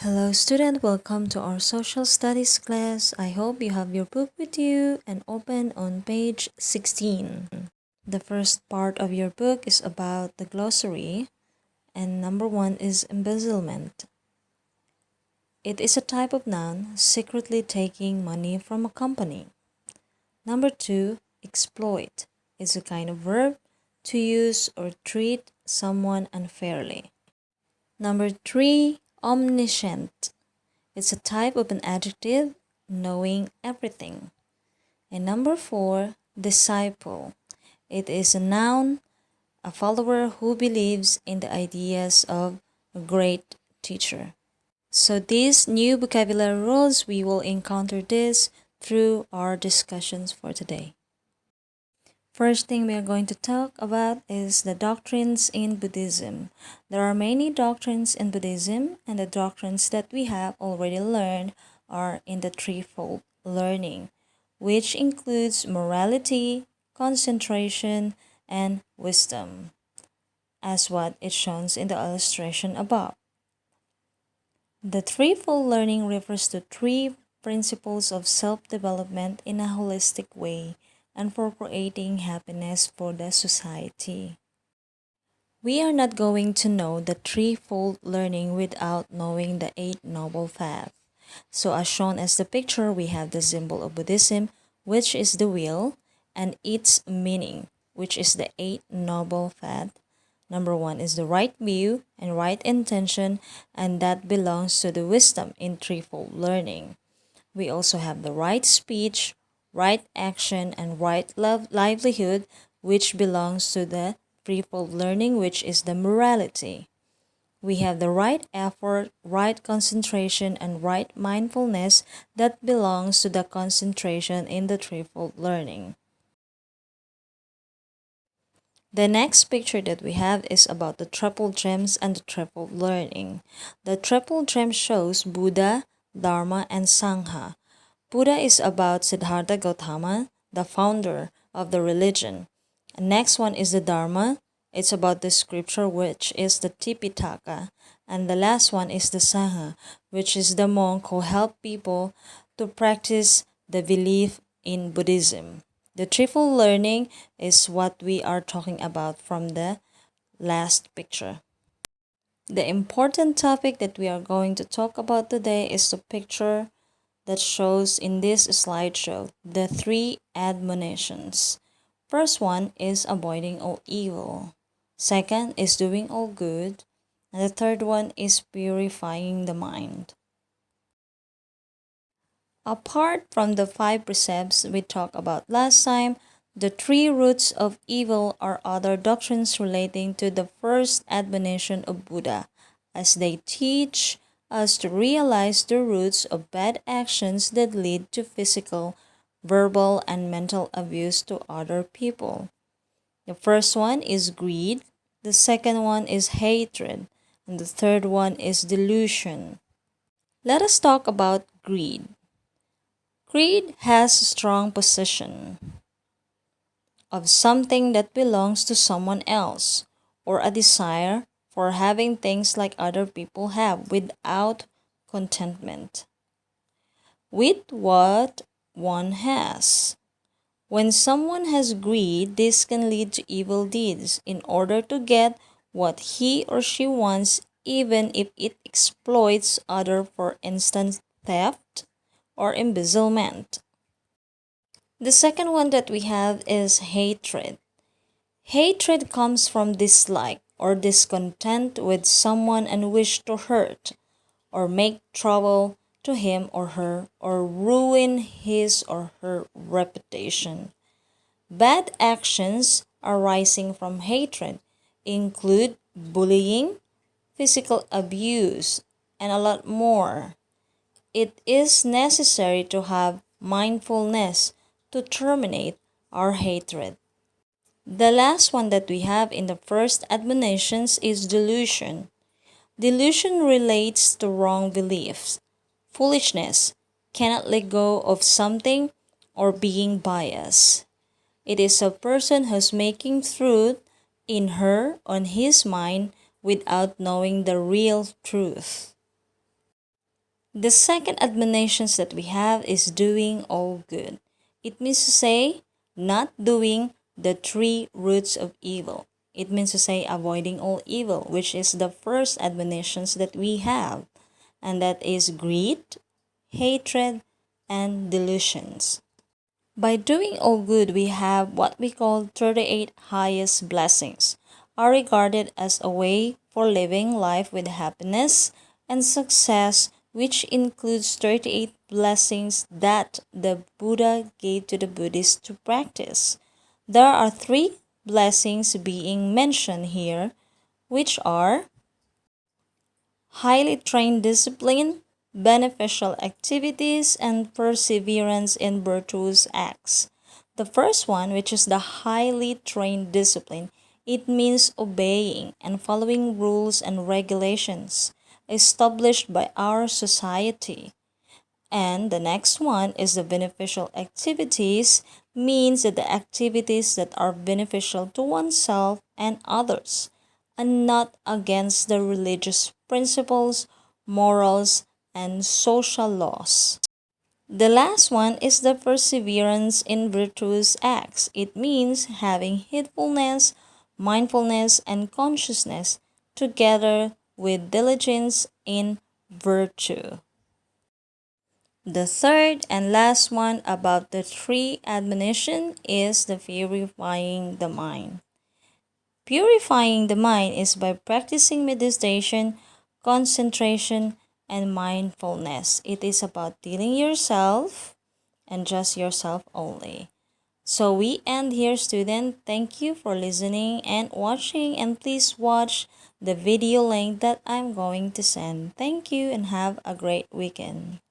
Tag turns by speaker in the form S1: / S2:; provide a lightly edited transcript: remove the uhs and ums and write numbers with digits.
S1: Hello student, welcome to our social studies class. I hope you have your book with you and open on page 16. The first part of your book is about the glossary and number 1 is embezzlement. It is a type of noun secretly taking money from a company. Number 2, exploit is a kind of verb to use or treat someone unfairly. Number 3, omniscient. It's a type of an adjective, knowing everything. And number 4, disciple. It is a noun, a follower who believes in the ideas of a great teacher. So these new vocabulary rules, we will encounter this through our discussions for today. First thing we are going to talk about is the doctrines in Buddhism. There are many doctrines in Buddhism, and the doctrines that we have already learned are in the threefold learning, which includes morality, concentration, and wisdom, as what is shown in the illustration above. The threefold learning refers to three principles of self-development in a holistic way and for creating happiness for the society. We are not going to know the threefold learning without knowing the Eight Noble Paths. So as shown as the picture, we have the symbol of Buddhism, which is the wheel, and its meaning, which is the Eight Noble Paths. Number 1 is the right view and right intention, and that belongs to the wisdom in threefold learning. We also have the right speech, right action, and right livelihood, which belongs to the threefold learning, which is the morality. We have the right effort, right concentration, and right mindfulness that belongs to the concentration in the threefold learning. The next picture that we have is about the triple gems and the triple learning. The triple gem shows Buddha, Dharma, and Sangha. Buddha is about Siddhartha Gautama, the founder of the religion. Next one is the Dharma. It's about the scripture, which is the Tipitaka. And the last one is the Sangha, which is the monk who helped people to practice the belief in Buddhism. The triple learning is what we are talking about from the last picture. The important topic that we are going to talk about today is the picture that shows in this slideshow the three admonitions. First one is avoiding all evil. Second is doing all good. And the third one is purifying the mind. Apart from the 5 precepts we talked about last time, the 3 roots of evil are other doctrines relating to the first admonition of Buddha, as they teach us to realize the roots of bad actions that lead to physical, verbal, and mental abuse to other people. The first one is greed, the second one is hatred, and the third one is delusion. Let us talk about greed. Greed has a strong position of something that belongs to someone else, or a desire for having things like other people have without contentment with what one has. When someone has greed, this can lead to evil deeds in order to get what he or she wants, even if it exploits others, for instance, theft or embezzlement. The second one that we have is hatred. Hatred comes from dislike or discontent with someone and wish to hurt or make trouble to him or her or ruin his or her reputation. Bad actions arising from hatred include bullying, physical abuse, and a lot more. It is necessary to have mindfulness to terminate our hatred. The last one that we have in the first admonitions is delusion. Delusion relates to wrong beliefs, foolishness, cannot let go of something, or being biased. It is a person who's making truth in her on his mind without knowing the real truth. The second admonitions that we have is doing all good. It means to say not doing the three roots of evil. It means to say avoiding all evil, which is the first admonitions that we have, and that is greed, hatred, and delusions. By doing all good, we have what we call 38 highest blessings, are regarded as a way for living life with happiness and success, which includes 38 blessings that the Buddha gave to the Buddhists to practice. There are three blessings being mentioned here, which are highly trained discipline, beneficial activities, and perseverance in virtuous acts. The first one, which is the highly trained discipline, it means obeying and following rules and regulations established by our society. And the next one is the beneficial activities, means that the activities that are beneficial to oneself and others, and not against the religious principles, morals, and social laws. The last one is the perseverance in virtuous acts. It means having heedfulness, mindfulness, and consciousness together with diligence in virtue. The third and last one about the three admonition is the purifying the mind. Purifying the mind is by practicing meditation, concentration, and mindfulness. It is about dealing yourself and just yourself only. So we end here, student. Thank you for listening and watching, and please watch the video link that I'm going to send. Thank you and have a great weekend.